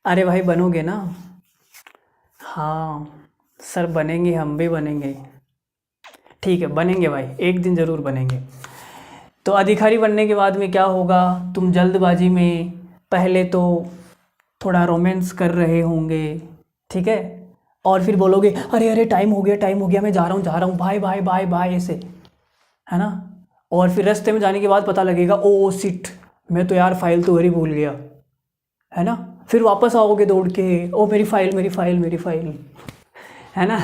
अरे भाई बनोगे ना? हाँ सर बनेंगे, हम भी बनेंगे। ठीक है बनेंगे भाई, एक दिन ज़रूर बनेंगे। तो अधिकारी बनने के बाद में क्या होगा? तुम जल्दबाजी में पहले तो थोड़ा रोमांस कर रहे होंगे, ठीक है? और फिर बोलोगे अरे अरे टाइम हो गया, टाइम हो गया, मैं जा रहा हूँ, बाय बाय बाय बाय, ऐसे, है ना? और फिर रास्ते में जाने के बाद पता लगेगा ओ सिट, मैं तो यार फाइल तो घर ही भूल गया, है ना? फिर वापस आओगे दौड़ के, ओ मेरी फाइल मेरी फाइल मेरी फाइल, है ना?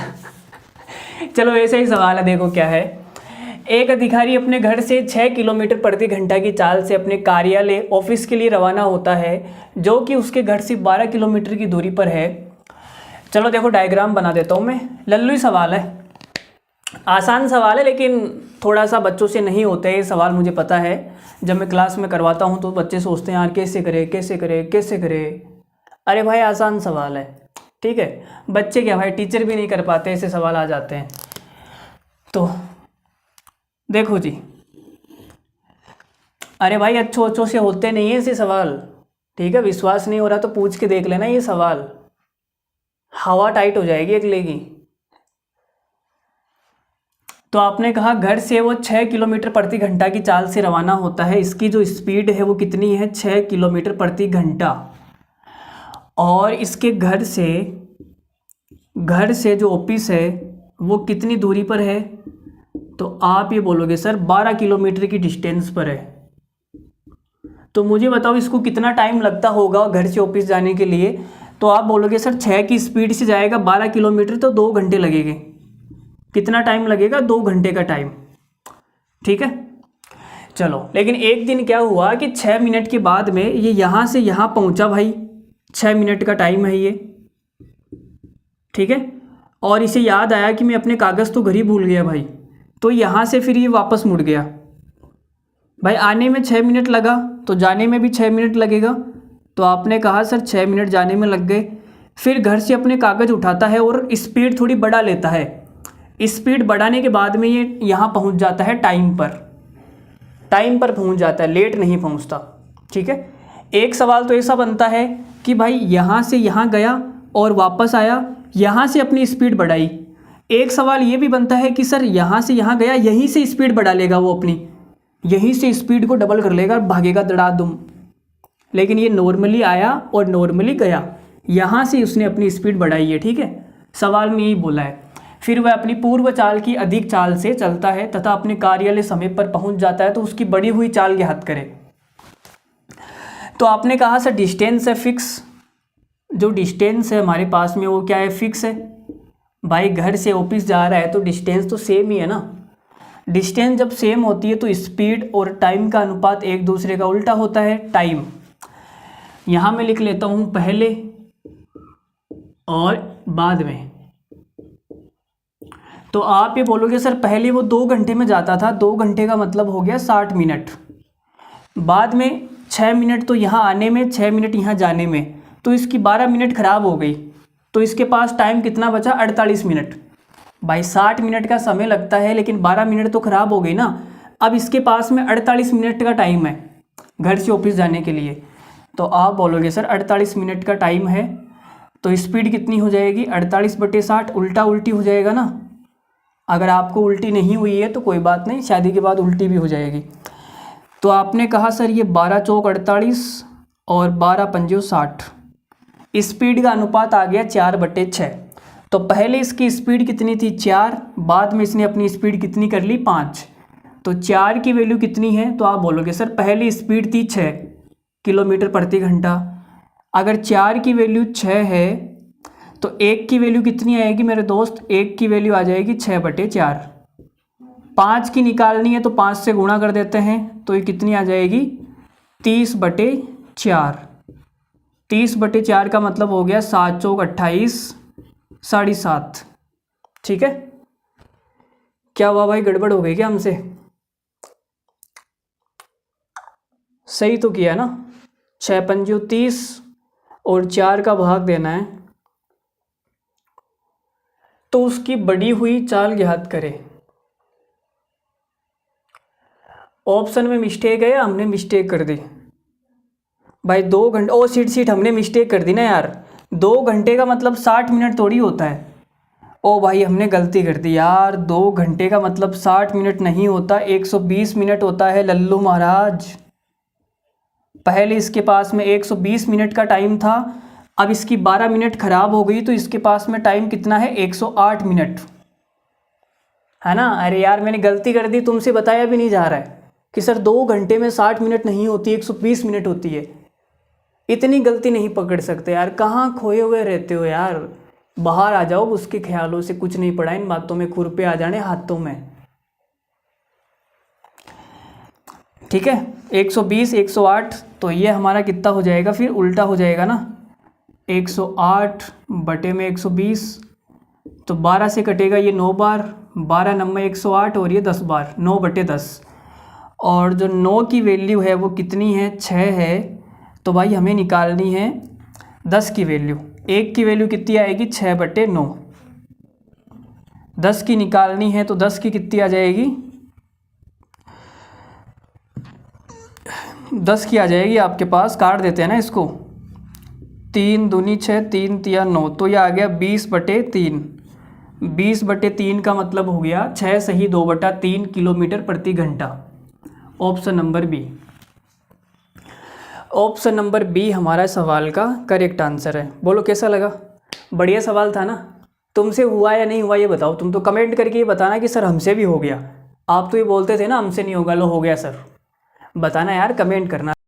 चलो ऐसे ही सवाल है, देखो क्या है। एक अधिकारी अपने घर से 6 किलोमीटर प्रति घंटा की चाल से अपने कार्यालय ऑफिस के लिए रवाना होता है, जो कि उसके घर से 12 किलोमीटर की दूरी पर है। चलो देखो डायग्राम बना देता हूँ मैं। लल्लू ही सवाल है, आसान सवाल है, लेकिन थोड़ा सा बच्चों से नहीं होता है ये सवाल, मुझे पता है। जब मैं क्लास में करवाता हूँ तो बच्चे सोचते हैं यार कैसे करे कैसे करे कैसे करे। अरे भाई आसान सवाल है, ठीक है? बच्चे क्या भाई, टीचर भी नहीं कर पाते, ऐसे सवाल आ जाते हैं। तो देखो जी, अरे भाई अच्छो अच्छो से होते नहीं है ऐसे सवाल, ठीक है? विश्वास नहीं हो रहा तो पूछ के देख लेना ये सवाल, हवा टाइट हो जाएगी अगले की। तो आपने कहा घर से वो 6 किलोमीटर प्रति घंटा की चाल से रवाना होता है, इसकी जो स्पीड है वो कितनी है? 6 किलोमीटर प्रति घंटा। और इसके घर से जो ऑफिस है वो कितनी दूरी पर है? तो आप ये बोलोगे सर 12 किलोमीटर की डिस्टेंस पर है। तो मुझे बताओ इसको कितना टाइम लगता होगा घर से ऑफिस जाने के लिए? तो आप बोलोगे सर 6 की स्पीड से जाएगा 12 किलोमीटर तो 2 घंटे लगेंगे। कितना टाइम लगेगा? 2 घंटे का टाइम, ठीक है? चलो लेकिन एक दिन क्या हुआ कि 6 मिनट के बाद में ये यहाँ से यहाँ पहुँचा भाई, 6 मिनट का टाइम है ये, ठीक है? और इसे याद आया कि मैं अपने कागज़ तो घर ही भूल गया भाई, तो यहाँ से फिर ये वापस मुड़ गया। भाई आने में 6 मिनट लगा तो जाने में भी 6 मिनट लगेगा। तो आपने कहा सर 6 मिनट जाने में लग गए। फिर घर से अपने कागज़ उठाता है और स्पीड थोड़ी बढ़ा लेता है। स्पीड बढ़ाने के बाद में ये यहाँ पहुँच जाता है टाइम पर पहुँच जाता है, लेट नहीं पहुँचता, ठीक है? एक सवाल तो ऐसा बनता है कि भाई यहाँ से यहाँ गया और वापस आया, यहाँ से अपनी स्पीड बढ़ाई। एक सवाल ये भी बनता है कि सर यहाँ से यहाँ गया, यहीं से स्पीड बढ़ा लेगा वो अपनी, यहीं से स्पीड को डबल कर लेगा और भागेगा धड़ाधुम। लेकिन ये नॉर्मली आया और नॉर्मली गया, यहाँ से उसने अपनी स्पीड बढ़ाई है, ठीक है? सवाल में यही बोला है। फिर वह अपनी पूर्व चाल की अधिक चाल से चलता है तथा अपने कार्यालय समय पर पहुंच जाता है, तो उसकी बढ़ी हुई चाल ज्ञात करें। तो आपने कहा सर डिस्टेंस है फिक्स, जो डिस्टेंस है हमारे पास में वो क्या है? फिक्स है। भाई घर से ऑफिस जा रहा है तो डिस्टेंस तो सेम ही है ना। डिस्टेंस जब सेम होती है तो स्पीड और टाइम का अनुपात एक दूसरे का उल्टा होता है, टाइम। यहाँ मैं लिख लेता हूँ पहले और बाद में। तो आप ये बोलोगे सर पहले वो 2 घंटे में जाता था, 2 घंटे का मतलब हो गया 60 मिनट। बाद में 6 मिनट तो यहाँ आने में, 6 मिनट यहाँ जाने में, तो इसकी 12 मिनट खराब हो गई। तो इसके पास टाइम कितना बचा? 48 मिनट। भाई 60 मिनट का समय लगता है लेकिन 12 मिनट तो खराब हो गई ना। अब इसके पास में 48 मिनट का टाइम है घर से ऑफिस जाने के लिए। तो आप बोलोगे सर 48 मिनट का टाइम है तो स्पीड कितनी हो जाएगी? 48/60, उल्टा उल्टी हो जाएगा ना। अगर आपको उल्टी नहीं हुई है तो कोई बात नहीं, शादी के बाद उल्टी भी हो जाएगी। तो आपने कहा सर ये 12 चौक 48 और 12 पंजे 60, स्पीड का अनुपात आ गया 4/6। तो पहले इसकी स्पीड कितनी थी? 4, बाद में इसने अपनी स्पीड कितनी कर ली? 5। तो 4 की वैल्यू कितनी है? तो आप बोलोगे सर पहली स्पीड थी 6 किलोमीटर प्रति घंटा। अगर 4 की वैल्यू 6 है तो 1 की वैल्यू कितनी आएगी मेरे दोस्त? 1 की वैल्यू आ जाएगी 6/4। 5 की निकालनी है तो 5 से गुणा कर देते हैं, तो ये कितनी आ जाएगी? 30/4। 30/4 का मतलब हो गया 7 चौक 28, 7.5। ठीक है? क्या हुआ भाई, गड़बड़ हो गई क्या हमसे? सही तो किया ना। 6 पंजे 30 और 4 का भाग देना है, तो उसकी बढ़ी हुई चाल ज्ञात करें। ऑप्शन में मिस्टेक है, हमने मिस्टेक कर दी। भाई 2 घंटे, ओ सीट हमने मिस्टेक कर दी ना यार। 2 घंटे का मतलब 60 मिनट थोड़ी होता है। ओ भाई हमने गलती कर दी यार, 2 घंटे का मतलब 60 मिनट नहीं होता, 120 मिनट होता है लल्लू महाराज। पहले इसके पास में 120 मिनट का टाइम था, अब इसकी 12 मिनट ख़राब हो गई तो इसके पास में टाइम कितना है, 108 मिनट, है ना। अरे यार मैंने गलती कर दी, तुमसे बताया भी नहीं जा रहा है कि सर 2 घंटे में 60 मिनट नहीं होती, 120 मिनट होती है। इतनी गलती नहीं पकड़ सकते यार, कहाँ खोए हुए रहते हो यार। बाहर आ जाओ उसके ख्यालों से, कुछ नहीं पड़ा इन बातों में, खुरपे आ जाने हाथों में। ठीक है, 120 108, तो ये हमारा कितना हो जाएगा, फिर उल्टा हो जाएगा ना, 108 बटे में 120, तो 12 से कटेगा ये 9 बार, 12 नंबर 108 और ये 10 बार, 9 बटे 10। और जो 9 की वैल्यू है वो कितनी है, 6 है। तो भाई हमें निकालनी है 10 की वैल्यू। 1 की वैल्यू कितनी आएगी, 6 बटे 9। 10 की निकालनी है तो 10 की कितनी आ जाएगी, 10 की आ जाएगी आपके पास, काट देते हैं ना इसको, 3 दूनी 6, 3 तिया 9, तो ये आ गया 20 बटे 3। 20 बटे 3 का मतलब हो गया 6 सही 2 बटा 3 किलोमीटर प्रति घंटा। Option number B, option number B हमारा सवाल का करेक्ट आंसर है। बोलो कैसा लगा, बढ़िया सवाल था ना। तुमसे हुआ या नहीं हुआ ये बताओ, तुम तो कमेंट करके ये बताना कि सर हमसे भी हो गया। आप तो ये बोलते थे ना हमसे नहीं होगा, लो हो गया सर। बताना यार, कमेंट करना।